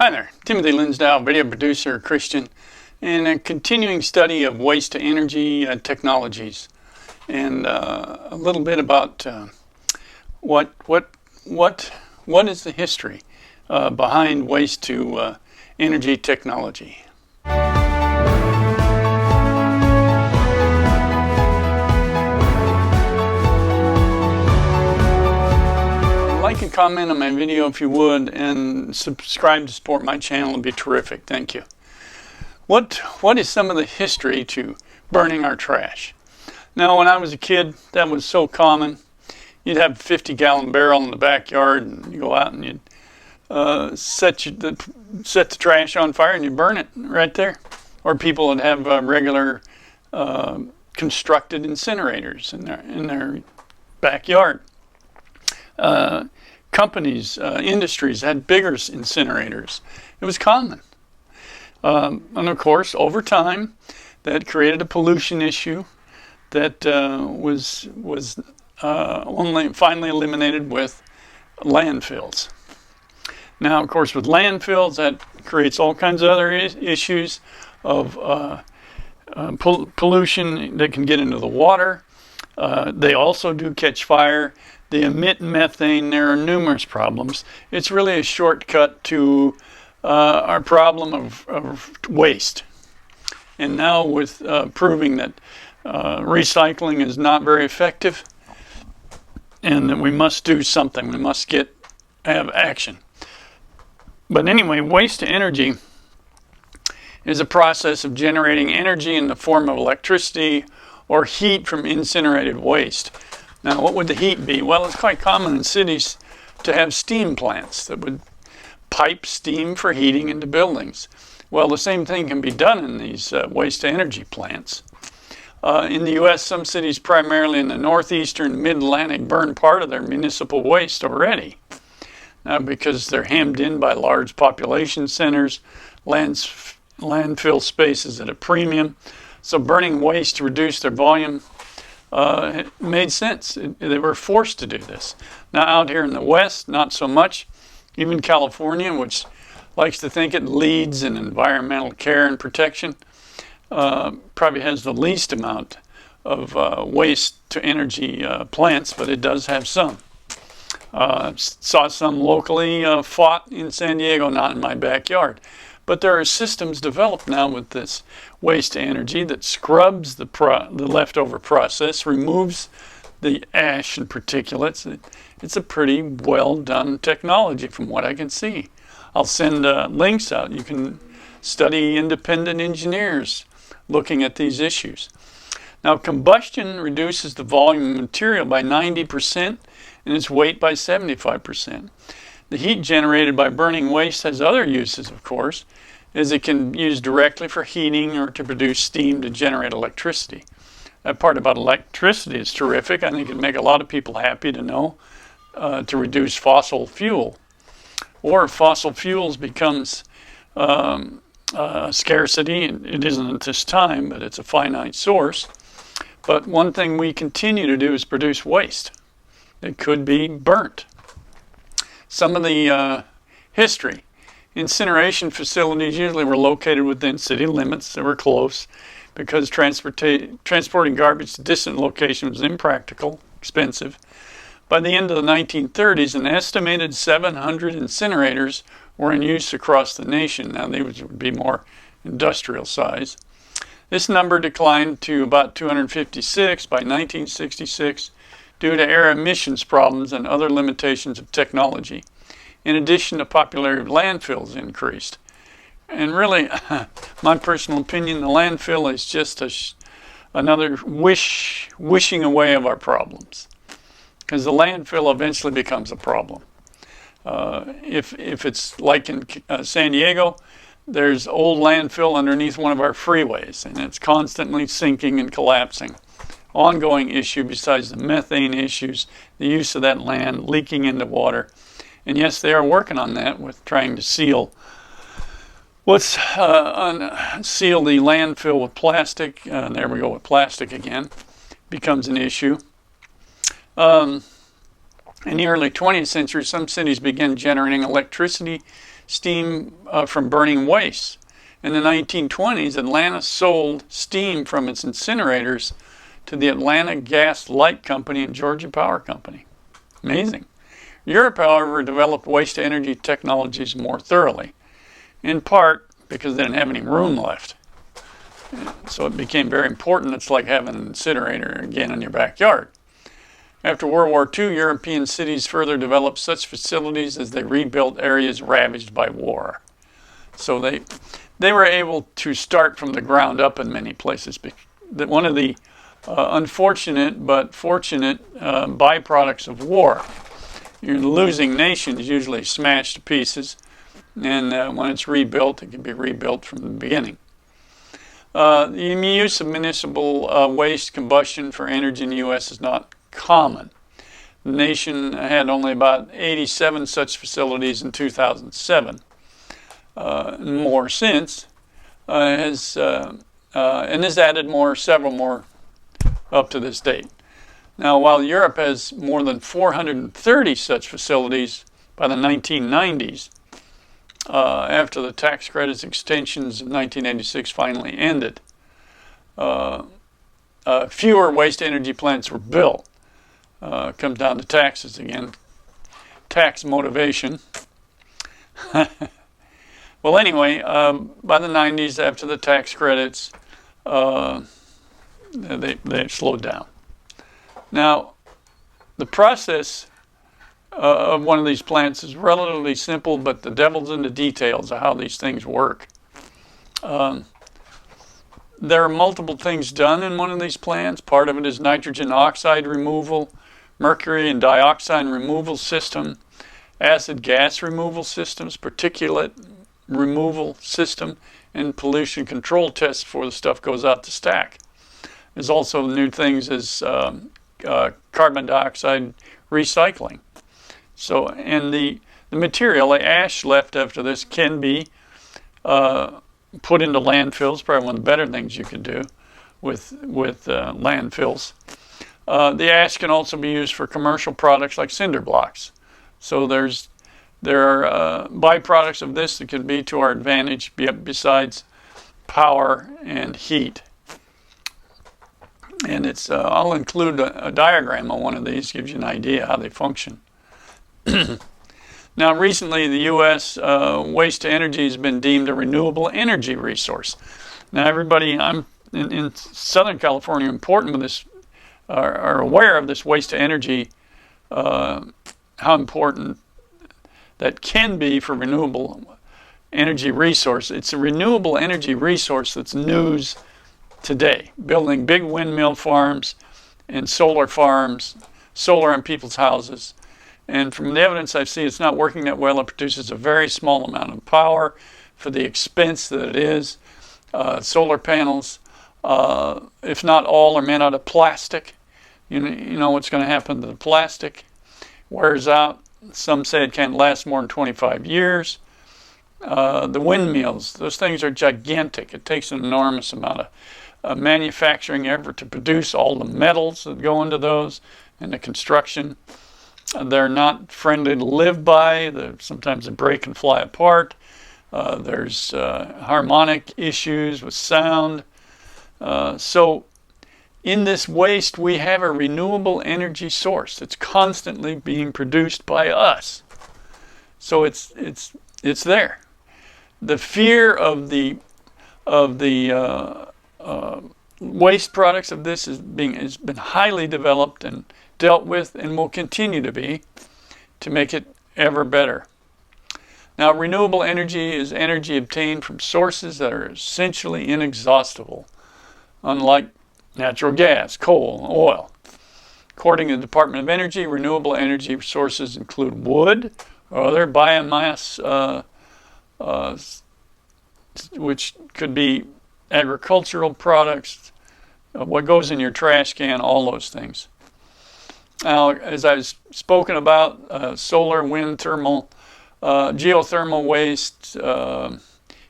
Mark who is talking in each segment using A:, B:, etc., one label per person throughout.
A: Hi there, Timothy Linsdau, video producer, Christian, and a continuing study of waste to energy technologies, and a little bit about what is the history behind waste to energy technology. Like and comment on my video if you would, and subscribe to support my channel would be terrific. Thank you. What is some of the history to burning our trash? Now, when I was a kid, that was so common. You'd have a 50-gallon barrel in the backyard, and you go out and you'd set the trash on fire and you burn it right there. Or people would have regular constructed incinerators in their backyard. Companies, industries had bigger incinerators. It was common. And of course, over time, that created a pollution issue that was only finally eliminated with landfills. Now, of course, with landfills, that creates all kinds of other issues of pollution that can get into the water. They also do catch fire. They emit methane. There are numerous problems. It's really a shortcut to our problem of waste. And now with proving that recycling is not very effective and that we must do something, we must have action. But anyway, waste to energy is a process of generating energy in the form of electricity or heat from incinerated waste. Now, what would the heat be? Well, it's quite common in cities to have steam plants that would pipe steam for heating into buildings. Well, the same thing can be done in these waste-to-energy plants. In the U.S., some cities, primarily in the northeastern mid-Atlantic, burn part of their municipal waste already. Now, because they're hemmed in by large population centers, landfill spaces at a premium, so burning waste to reduce their volume it made sense. They were forced to do this. Now, out here in the West, not so much. Even California, which likes to think it leads in environmental care and protection, probably has the least amount of waste to energy plants, but it does have some. Saw some locally fought in San Diego, not in my backyard. But there are systems developed now with this waste to energy that scrubs the leftover process, removes the ash and particulates. It's a pretty well done technology from what I can see. I'll send links out. You can study independent engineers looking at these issues. Now, combustion reduces the volume of material by 90% and its weight by 75%. The heat generated by burning waste has other uses, of course, as it can be used directly for heating or to produce steam to generate electricity. That part about electricity is terrific. I think it'd make a lot of people happy to know to reduce fossil fuel. Or if fossil fuels becomes a scarcity, it isn't at this time, but it's a finite source. But one thing we continue to do is produce waste. It could be burnt. Some of the history. Incineration facilities usually were located within city limits. They were close because transporting garbage to distant locations was impractical, expensive. By the end of the 1930s, an estimated 700 incinerators were in use across the nation. Now, these would be more industrial size. This number declined to about 256 by 1966 due to air emissions problems and other limitations of technology. In addition, the popularity of landfills increased. And really, my personal opinion, the landfill is just another wishing away of our problems. Because the landfill eventually becomes a problem. If it's like in San Diego, there's old landfill underneath one of our freeways, and it's constantly sinking and collapsing. Ongoing issue besides the methane issues, the use of that land leaking into water. And yes, they are working on that with trying to seal seal the landfill with plastic. There we go with plastic again. Becomes an issue. In the early 20th century, some cities began generating electricity steam from burning waste. In the 1920s, Atlanta sold steam from its incinerators to the Atlanta Gas Light Company and Georgia Power Company. Amazing. Europe, however, developed waste-to-energy technologies more thoroughly, in part because they didn't have any room left. So it became very important. It's like having an incinerator again in your backyard. After World War II, European cities further developed such facilities as they rebuilt areas ravaged by war. So they were able to start from the ground up in many places. One of the unfortunate but fortunate byproducts of war, your losing nation is usually smashed to pieces, and when it's rebuilt, it can be rebuilt from the beginning. The use of municipal waste combustion for energy in the U.S. is not common. The nation had only about 87 such facilities in 2007. More since, and has added several more up to this date. Now, while Europe has more than 430 such facilities by the 1990s, after the tax credits extensions of 1986 finally ended, fewer waste energy plants were built. Comes down to taxes again. Tax motivation. Well, anyway, by the 90s, after the tax credits, they slowed down. Now, the process of one of these plants is relatively simple, but the devil's in the details of how these things work. There are multiple things done in one of these plants. Part of it is nitrogen oxide removal, mercury and dioxide removal system, acid gas removal systems, particulate removal system, and pollution control tests before the stuff goes out to stack. There's also new things as carbon dioxide recycling. So, and the material, the ash left after this, can be put into landfills. Probably one of the better things you can do with landfills. The ash can also be used for commercial products like cinder blocks. So there are byproducts of this that can be to our advantage besides power and heat. And I'll include a diagram on one of these, gives you an idea how they function. Now, recently, the U.S. waste to energy has been deemed a renewable energy resource. Now, everybody in Southern California important with this are aware of this waste to energy, how important that can be for renewable energy resource. It's a renewable energy resource that's news today. Building big windmill farms and solar farms, solar on people's houses. And from the evidence I've seen, it's not working that well. It produces a very small amount of power for the expense that it is. Solar panels, if not all, are made out of plastic. You know what's going to happen to the plastic. Wears out. Some say it can't last more than 25 years. The windmills, those things are gigantic. It takes an enormous amount of manufacturing effort to produce all the metals that go into those and the construction. They're not friendly to live by. Sometimes they break and fly apart. There's harmonic issues with sound. So in this waste, we have a renewable energy source that's constantly being produced by us. So it's there. The fear of the waste products of this has been highly developed and dealt with, and will continue to be, to make it ever better. Now, renewable energy is energy obtained from sources that are essentially inexhaustible, unlike natural gas, coal, and oil. According to the Department of Energy, renewable energy sources include wood or other biomass, which could be agricultural products, what goes in your trash can, all those things. Now, as I've spoken about, solar, wind, thermal, geothermal waste,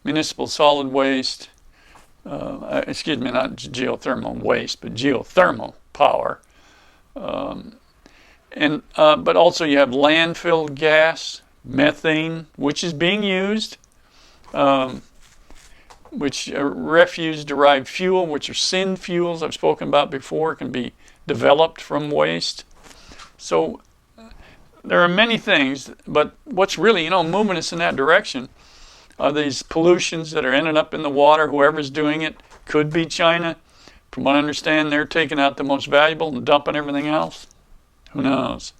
A: municipal solid waste, not geothermal waste, but geothermal power. But also you have landfill gas, methane, which is being used, which refuse-derived fuel, which are syn fuels I've spoken about before, can be developed from waste. So there are many things, but what's really, moving us in that direction are these pollutions that are ending up in the water. Whoever's doing it could be China. From what I understand, they're taking out the most valuable and dumping everything else. Who knows?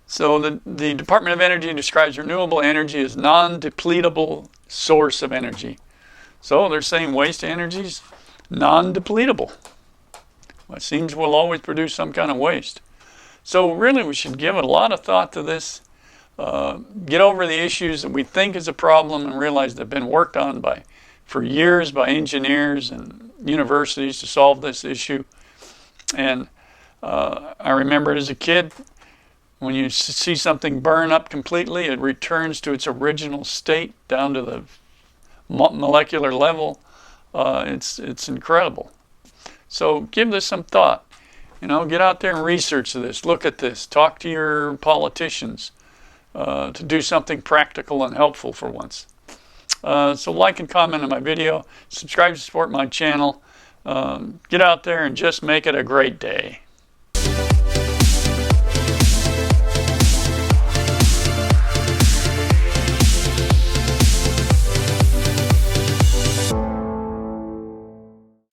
A: So the Department of Energy describes renewable energy as non-depletable source of energy. So they're saying waste energy is non-depletable. Well, it seems we'll always produce some kind of waste. So really we should give a lot of thought to this. Get over the issues that we think is a problem and realize they've been worked on for years by engineers and universities to solve this issue. And I remember as a kid, when you see something burn up completely, it returns to its original state down to the molecular level. It's incredible. So give this some thought. Get out there and research this. Look at this. Talk to your politicians to do something practical and helpful for once. So like and comment on my video. Subscribe to support my channel. Get out there and just make it a great day.